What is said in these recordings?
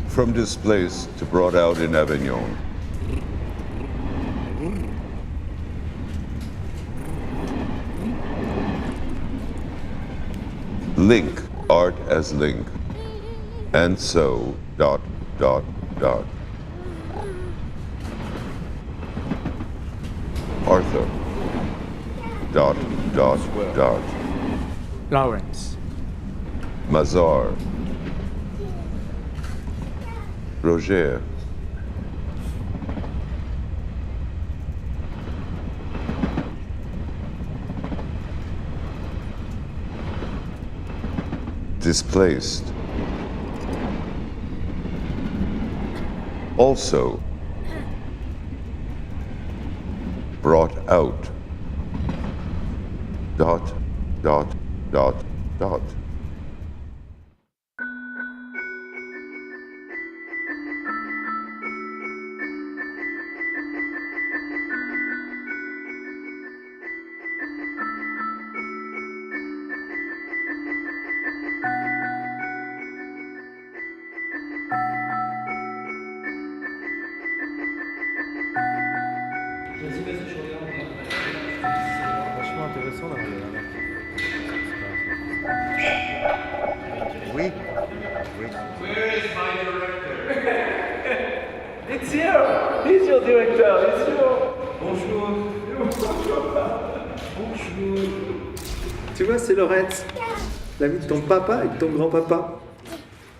From displaced to brought out in Avignon. Link, art as link. And so, ... Arthur, ... Lawrence. Mazar, Roger, displaced, also brought out, ... Vachement intéressant d'avoir les Oui. Where is my director? It's here! He's your director, it's you! Bonjour. Bonjour. Tu vois, c'est Lawrence, l'ami de ton papa et de ton grand-papa.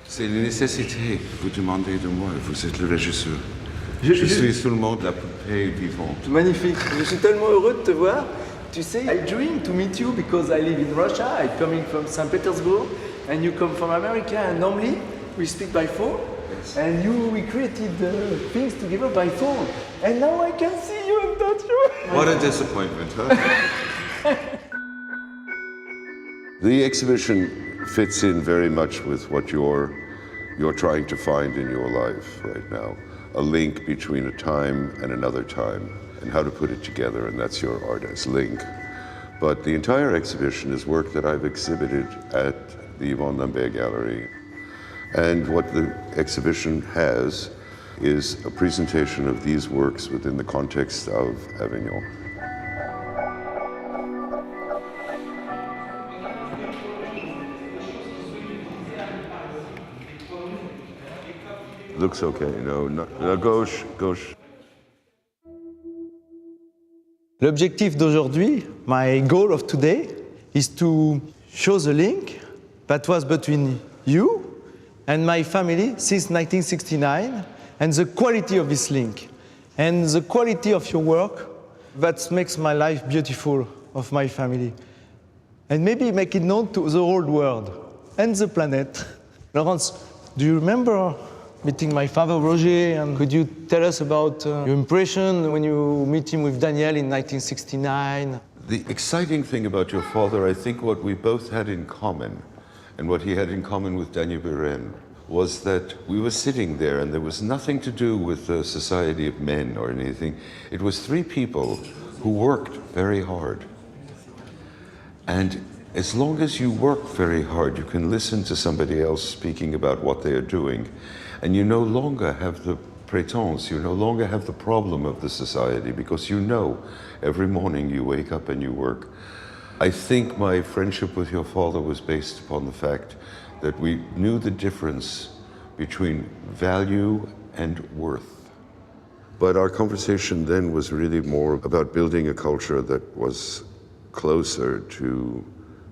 C'est une nécessité. Vous demandez de moi, vous êtes le régisseur. Je suis seulement de la poupée vivante. Magnifique, je suis tellement heureux de te voir. Tu sais, I dream to meet you because I live in Russia, I'm coming from St. Petersburg, and you come from America, and normally we speak by phone, and we created things together by phone, and now I can see you and touch you. What a disappointment, huh? The exhibition fits in very much with what you're trying to find in your life right now. A link between a time and another time, and how to put it together, and that's your art as link. But the entire exhibition is work that I've exhibited at the Yvonne Lambert Gallery. And what the exhibition has is a presentation of these works within the context of Avignon. Looks okay, no, gauche. L'objectif d'aujourd'hui, my goal of today, is to show the link that was between you and my family since 1969, and the quality of this link, and the quality of your work that makes my life beautiful of my family, and maybe make it known to the whole world and the planet. Laurence, do you remember meeting my father, Roger, and could you tell us about your impression when you meet him with Daniel in 1969? The exciting thing about your father, I think what we both had in common, and what he had in common with Daniel Buren, was that we were sitting there and there was nothing to do with the Society of Men or anything. It was three people who worked very hard. And as long as you work very hard, you can listen to somebody else speaking about what they are doing, and you no longer have the prétense, you no longer have the problem of the society, because you know every morning you wake up and you work. I think my friendship with your father was based upon the fact that we knew the difference between value and worth. But our conversation then was really more about building a culture that was closer to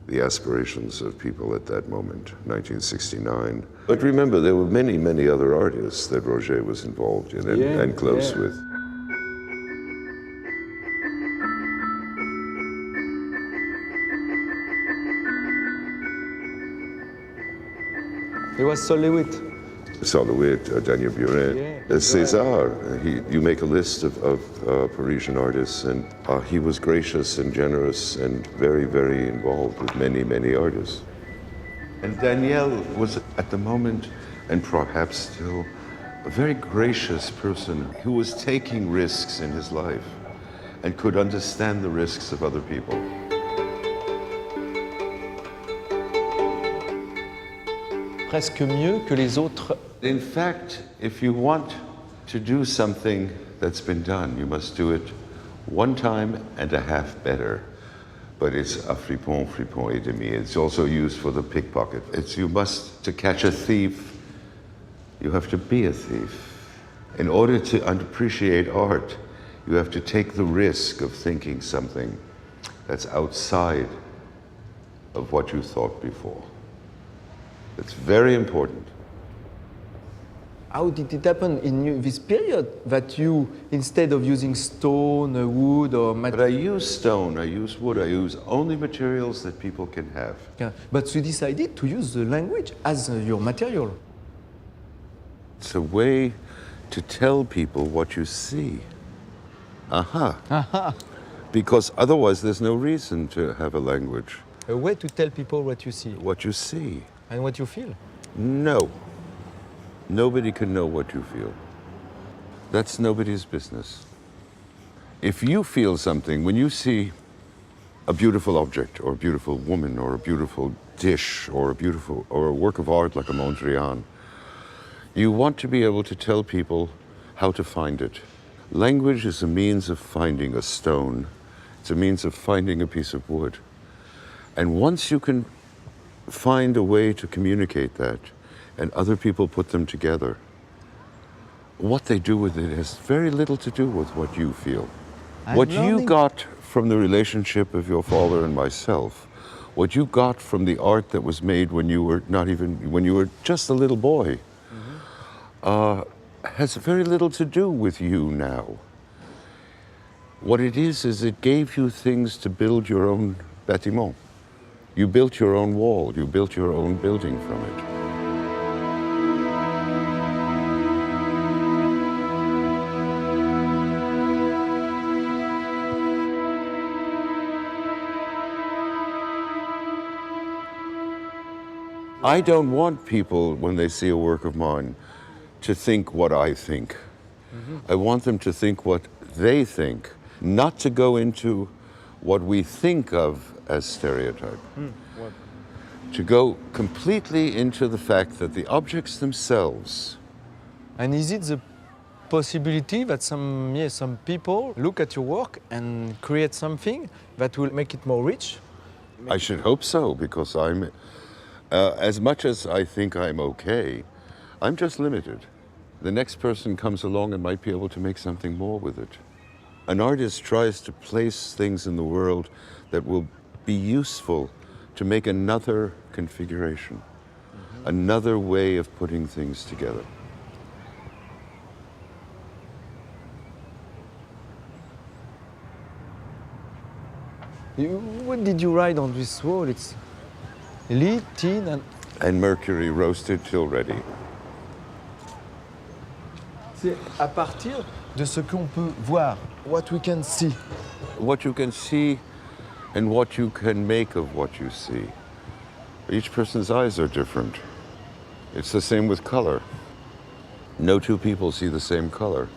the aspirations of people at that moment, 1969. But remember, there were many, many other artists that Roger was involved in and close with. It was Sol Lewitt. Lewitt, Daniel Buren, César. You make a list of Parisian artists, and he was gracious and generous and very, very involved with many, many artists. And Daniel was at the moment, and perhaps still, a very gracious person who was taking risks in his life and could understand the risks of other people. presque mieux que les autres. In fact, if you want to do something that's been done, you must do it one time and a half better. But it's a fripon et demi. It's also used for the pickpocket. To catch a thief, you have to be a thief. In order to appreciate art, you have to take the risk of thinking something that's outside of what you thought before. It's very important. How did it happen in this period that you, instead of using stone, wood, or But I use stone, I use wood, I use only materials that people can have. but you decided to use the language as your material. It's a way to tell people what you see. Aha. Because otherwise there's no reason to have a language. A way to tell people what you see What you see. and what you feel. No. Nobody can know what you feel. That's nobody's business. If you feel something, when you see a beautiful object or a beautiful woman or a beautiful dish or a work of art like a Mondrian, you want to be able to tell people how to find it. Language is a means of finding a stone. It's a means of finding a piece of wood. And once you can find a way to communicate that, and other people put them together, what they do with it has very little to do with what you feel. What you got from the relationship of your father and myself, what you got from the art that was made when you were just a little boy, has very little to do with you now. What it is it gave you things to build your own bâtiment. You built your own wall, you built your own building from it. I don't want people, when they see a work of mine, to think what I think. I want them to think what they think, not to go into what we think of as stereotype. To go completely into the fact that the objects themselves. And is it the possibility that some people look at your work and create something that will make it more rich? I should hope so, because as much as I think I'm okay, I'm just limited. The next person comes along and might be able to make something more with it. An artist tries to place things in the world that will be useful to make another configuration, another way of putting things together. What did you write on this wall? It's lead, tin, and mercury roasted till ready. C'est à partir de ce qu'on peut voir, what we can see. What you can see and what you can make of what you see. Each person's eyes are different. It's the same with color. No two people see the same color.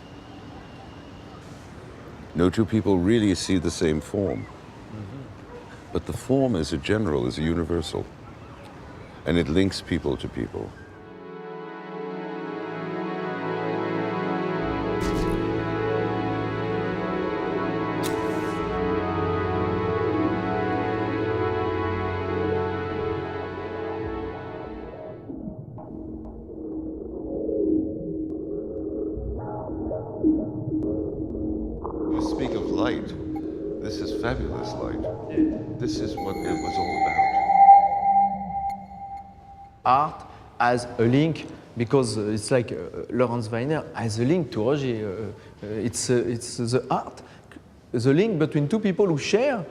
No two people really see the same form. But the form as a general is a universal. And it links people to people. You speak of light. This is fabulous light. This is what it was all about. Art as a link, because it's like Laurence Weiner as a link to Roger. It's the art, the link between two people who share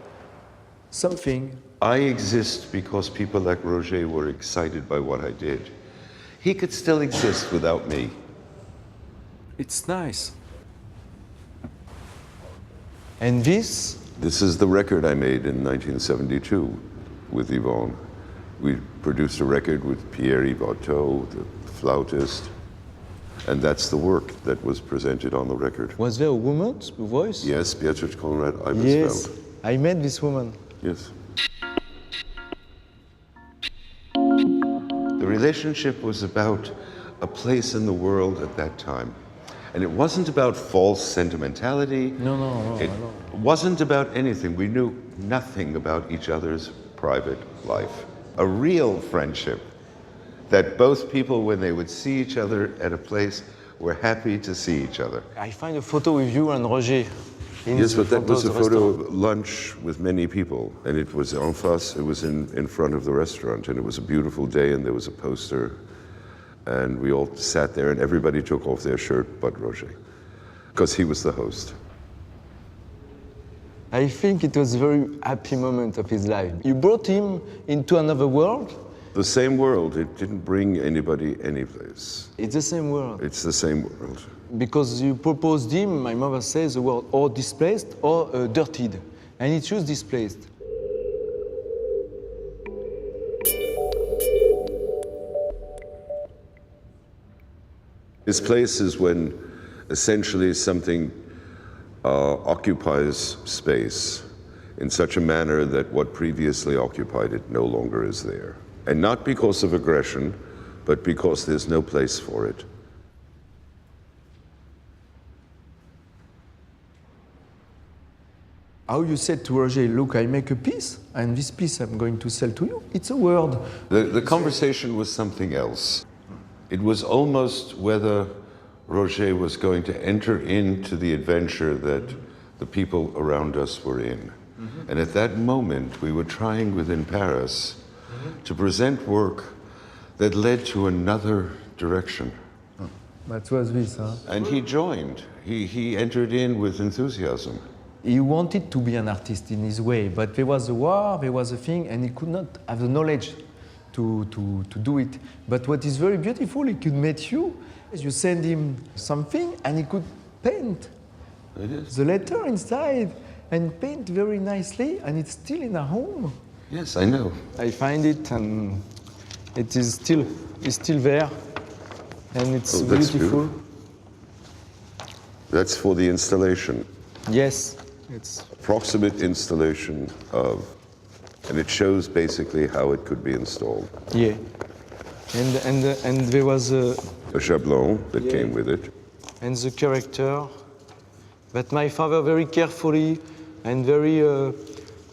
something. I exist because people like Roger were excited by what I did. He could still exist without me. It's nice. And this? This is the record I made in 1972 with Yvonne. We produced a record with Pierre Barteau, the flautist, and that's the work that was presented on the record. Was there a woman's voice? Yes, Beatrice Conrad Eibesfeld. Yes, I met this woman. Yes. There relationship was about a place in the world at that time. And it wasn't about false sentimentality. No. It wasn't about anything. We knew nothing about each other's private life. A real friendship that both people, when they would see each other at a place, were happy to see each other. I find a photo with you and Roger. Yes, but that was a photo of lunch with many people, and it was en face, it was in front of the restaurant, and it was a beautiful day, and there was a poster, and we all sat there, and everybody took off their shirt but Roger, because he was the host. I think it was a very happy moment of his life. You brought him into another world. The same world, it didn't bring anybody anyplace. It's the same world. It's the same world. Because you proposed him, my mother says the word or displaced or dirtied. And he chose displaced. Displace is when essentially something occupies space in such a manner that what previously occupied it no longer is there. And not because of aggression, but because there's no place for it. How you said to Roger, look, I make a piece, and this piece I'm going to sell to you. It's a word. The conversation was something else. It was almost whether Roger was going to enter into the adventure that the people around us were in. And at that moment, we were trying within Paris to present work that led to another direction. That was this, huh? And he joined. He entered in with enthusiasm. He wanted to be an artist in his way, but there was a war, there was a thing, and he could not have the knowledge to do it. But what is very beautiful, he could meet you. You send him something, and he could paint It is. the letter inside, and paint very nicely, and it's still in our home. Yes, I know. I find it, and it is still, it's still there, and it's That's beautiful. That's for the installation. Yes, it's Approximate installation of, and it shows basically how it could be installed. yeah, and there was a. A chablon that Yeah. came with it. And the character that my father very carefully and very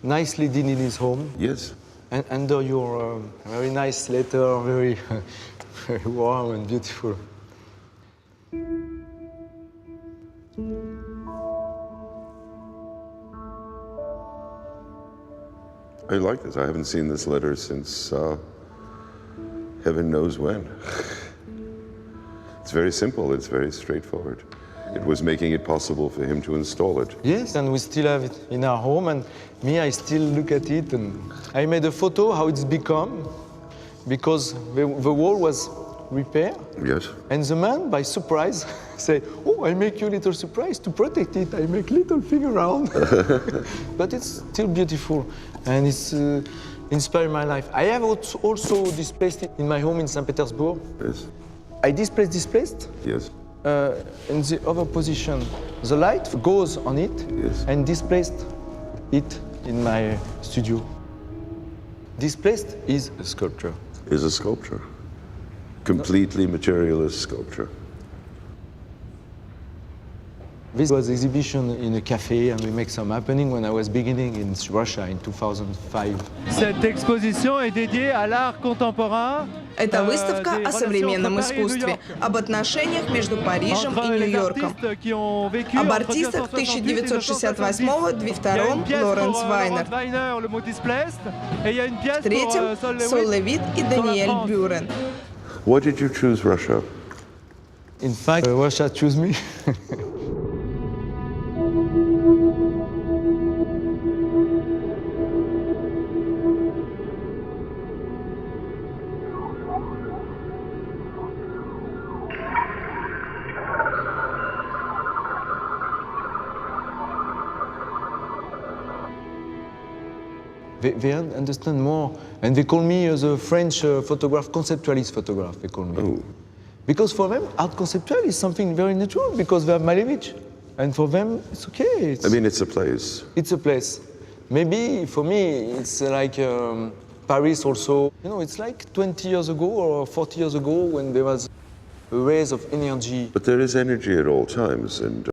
nicely did in his home. Yes. And under your very nice letter, very, very warm and beautiful. I like this. I haven't seen this letter since heaven knows when. It's very simple. It's very straightforward. It was making it possible for him to install it. Yes, and we still have it in our home, and me, I still look at it, and I made a photo how it's become, because the wall was repaired, Yes. and the man, by surprise, said, oh, I make you a little surprise to protect it, I make little thing around. But it's still beautiful, and it's inspired my life. I have also displaced it in my home in St. Petersburg. Yes. I displaced. Yes. In the other position, the light goes on it Yes. and displaced it in my studio. Displaced is a sculpture. Is a sculpture. Completely materialist sculpture. This was exhibition in a cafe, and we make some happening when I was beginning in Russia in 2005. Cette exposition est dédiée à l'art contemporain. Это выставка о современном искусстве, об отношениях между Парижем и Нью-Йорком, об артистах 1968-2002 Лоренс Вайнер, в третьем Сол Левит и Даниэль Бюрен. Why did you choose Russia? In fact, Russia chose me. They understand more, and they call me the French photograph, conceptualist photograph, they call me. Oh. Because for them, art conceptual is something very natural, because they have Malevich. And for them, it's okay. I mean, it's a place. It's a place. Maybe for me, it's like Paris also. You know, it's like 20 years ago or 40 years ago when there was a race of energy. But there is energy at all times, and